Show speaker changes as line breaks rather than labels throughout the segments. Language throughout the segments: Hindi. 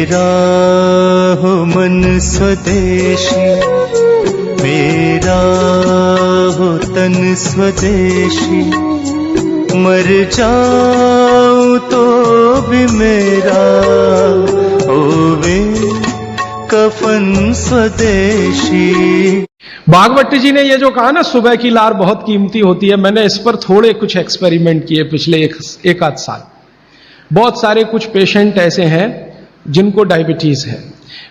मेरा हो मन स्वदेशी, मेरा हो तन स्वदेशी, मर जाऊं तो भी मेरा होवे कफन स्वदेशी।
भागवती जी ने ये जो कहा ना सुबह की लार बहुत कीमती होती है, मैंने इस पर थोड़े कुछ एक्सपेरिमेंट किए पिछले एक आध साल। बहुत सारे कुछ पेशेंट ऐसे हैं जिनको डायबिटीज है,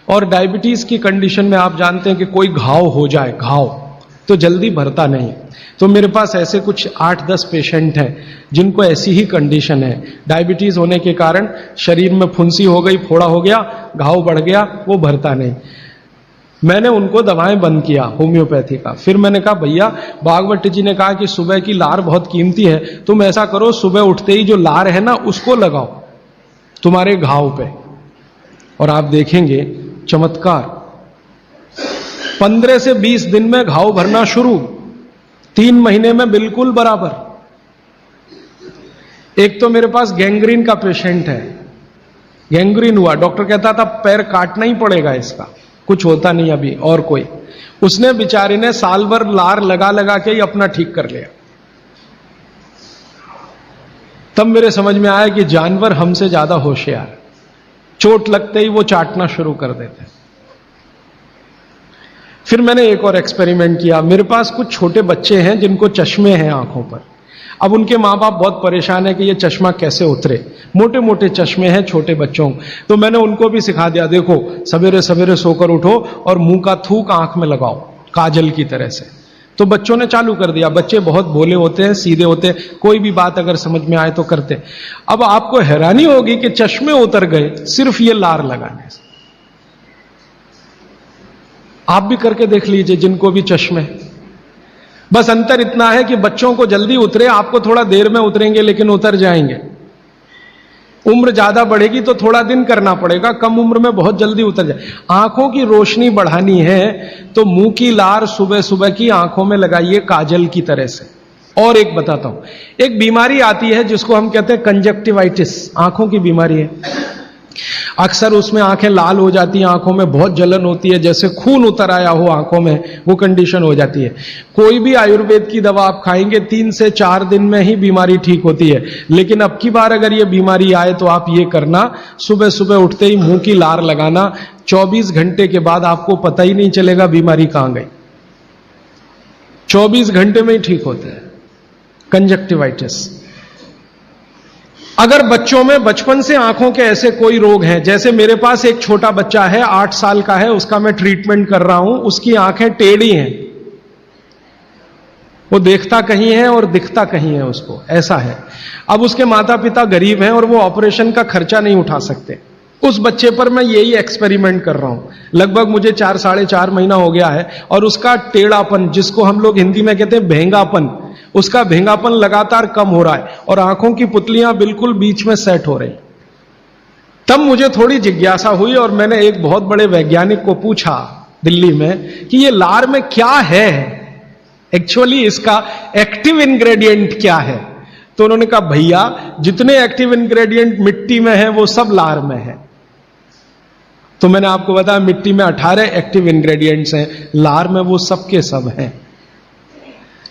और डायबिटीज की कंडीशन में आप जानते हैं कि कोई घाव हो जाए, घाव तो जल्दी भरता नहीं। तो मेरे पास ऐसे कुछ 8-10 पेशेंट हैं जिनको ऐसी ही कंडीशन है। डायबिटीज होने के कारण शरीर में फुंसी हो गई, फोड़ा हो गया, घाव बढ़ गया, वो भरता नहीं। मैंने उनको दवाएं बंद किया होम्योपैथी का। फिर मैंने कहा भैया, भागवती जी ने कहा कि सुबह की लार बहुत कीमती है, तुम ऐसा करो सुबह उठते ही जो लार है ना उसको लगाओ तुम्हारे घाव पे, और आप देखेंगे चमत्कार। 15 से 20 दिन में घाव भरना शुरू, 3 महीने में बिल्कुल बराबर। एक तो मेरे पास गैंग्रीन का पेशेंट है, गैंग्रीन हुआ, डॉक्टर कहता था पैर काटना ही पड़ेगा इसका, कुछ होता नहीं अभी। और कोई, उसने बेचारे ने साल भर लार लगा लगा के ही अपना ठीक कर लिया। तब मेरे समझ में आया कि जानवर हमसे ज्यादा होशियार, चोट लगते ही वो चाटना शुरू कर देते हैं। फिर मैंने एक और एक्सपेरिमेंट किया। मेरे पास कुछ छोटे बच्चे हैं जिनको चश्मे हैं आंखों पर। अब उनके मां बाप बहुत परेशान है कि ये चश्मा कैसे उतरे, मोटे मोटे चश्मे हैं छोटे बच्चों। तो मैंने उनको भी सिखा दिया, देखो सवेरे सवेरे सोकर उठो और मुंह का थूक आंख में लगाओ काजल की तरह से। तो बच्चों ने चालू कर दिया। बच्चे बहुत भोले होते हैं, सीधे होते हैं, कोई भी बात अगर समझ में आए तो करते। अब आपको हैरानी होगी कि चश्मे उतर गए सिर्फ ये लार लगाने से। आप भी करके देख लीजिए जिनको भी चश्मे। बस अंतर इतना है कि बच्चों को जल्दी उतरे, आपको थोड़ा देर में उतरेंगे लेकिन उतर जाएंगे। उम्र ज्यादा बढ़ेगी तो थोड़ा दिन करना पड़ेगा, कम उम्र में बहुत जल्दी उतर जाए। आंखों की रोशनी बढ़ानी है तो मुंह की लार सुबह सुबह की आंखों में लगाइए काजल की तरह से। और एक बताता हूं, एक बीमारी आती है जिसको हम कहते हैं कंजक्टिवाइटिस, आंखों की बीमारी है। अक्सर उसमें आंखें लाल हो जाती हैं, आंखों में बहुत जलन होती है, जैसे खून उतर आया हो आंखों में, वो कंडीशन हो जाती है। कोई भी आयुर्वेद की दवा आप खाएंगे 3 से 4 दिन में ही बीमारी ठीक होती है। लेकिन अब की बार अगर ये बीमारी आए तो आप ये करना, सुबह सुबह उठते ही मुंह की लार लगाना, 24 घंटे के बाद आपको पता ही नहीं चलेगा बीमारी कहां गई। 24 घंटे में ही ठीक होता है कंजक्टिवाइटिस। अगर बच्चों में बचपन से आंखों के ऐसे कोई रोग हैं, जैसे मेरे पास एक छोटा बच्चा है 8 साल का है, उसका मैं ट्रीटमेंट कर रहा हूं, उसकी आंखें टेढ़ी हैं, वो देखता कहीं है और दिखता कहीं है, उसको ऐसा है। अब उसके माता पिता गरीब हैं और वो ऑपरेशन का खर्चा नहीं उठा सकते। उस बच्चे पर मैं यही एक्सपेरिमेंट कर रहा हूं। लगभग मुझे 4-4.5 महीना हो गया है, और उसका टेढ़ापन, जिसको हम लोग हिंदी में कहते हैं भेंगापन, उसका भेंगापन लगातार कम हो रहा है और आंखों की पुतलियां बिल्कुल बीच में सेट हो रही। तब मुझे थोड़ी जिज्ञासा हुई और मैंने एक बहुत बड़े वैज्ञानिक को पूछा दिल्ली में कि ये लार में क्या है, एक्चुअली इसका एक्टिव इंग्रेडिएंट क्या है। तो उन्होंने कहा भैया जितने एक्टिव इंग्रेडिएंट मिट्टी में है वो सब लार में है। तो मैंने आपको बताया मिट्टी में 18 एक्टिव इंग्रेडिएंट्स हैं, लार में वो सब के सब हैं।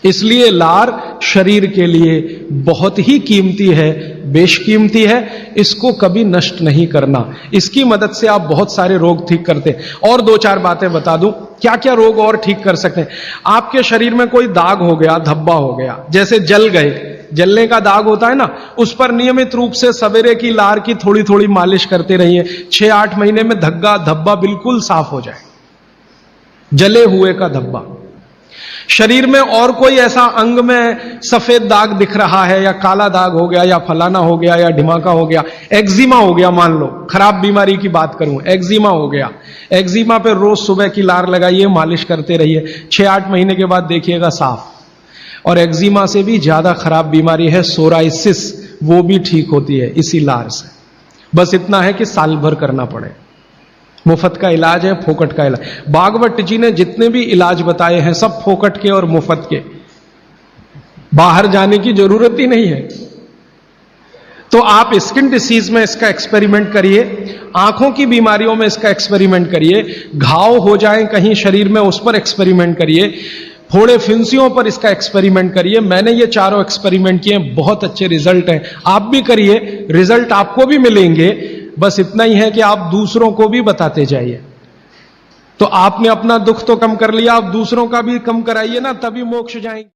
इसलिए लार शरीर के लिए बहुत ही कीमती है, बेशकीमती है, इसको कभी नष्ट नहीं करना। इसकी मदद से आप बहुत सारे रोग ठीक करते हैं। और 2-4 बातें बता दूं क्या क्या रोग और ठीक कर सकते हैं। आपके शरीर में कोई दाग हो गया, धब्बा हो गया, जैसे जल गए, जलने का दाग होता है ना, उस पर नियमित रूप से सवेरे की लार की थोड़ी थोड़ी मालिश करते रहिए। 6-8 महीने में धब्बा बिल्कुल साफ हो जाए, जले हुए का धब्बा। शरीर में और कोई ऐसा अंग में सफेद दाग दिख रहा है, या काला दाग हो गया, या फलाना हो गया, या ढिमाका हो गया, एक्जिमा हो गया, मान लो खराब बीमारी की बात करूं, एक्जिमा हो गया, एक्जिमा पे रोज सुबह की लार लगाइए, मालिश करते रहिए, 6-8 महीने के बाद देखिएगा साफ। और एक्जिमा से भी ज्यादा खराब बीमारी है सोराइसिस, वो भी ठीक होती है इसी लार से। बस इतना है कि साल भर करना पड़े। मुफ्त का इलाज है, फोकट का इलाज। भागवत जी ने जितने भी इलाज बताए हैं सब फोकट के और मुफ्त के, बाहर जाने की जरूरत ही नहीं है। तो आप स्किन डिसीज में इसका एक्सपेरिमेंट करिए। आंखों की बीमारियों में इसका एक्सपेरिमेंट करिए, घाव हो जाए कहीं शरीर में उस पर एक्सपेरिमेंट करिए, फोड़े फिंसियों पर इसका एक्सपेरिमेंट करिए। मैंने ये चारों एक्सपेरिमेंट किए, बहुत अच्छे रिजल्ट हैं, आप भी करिए, रिजल्ट आपको भी मिलेंगे। बस इतना ही है कि आप दूसरों को भी बताते जाइए। तो आपने अपना दुख तो कम कर लिया, आप दूसरों का भी कम कराइए ना, तभी मोक्ष जाएंगे।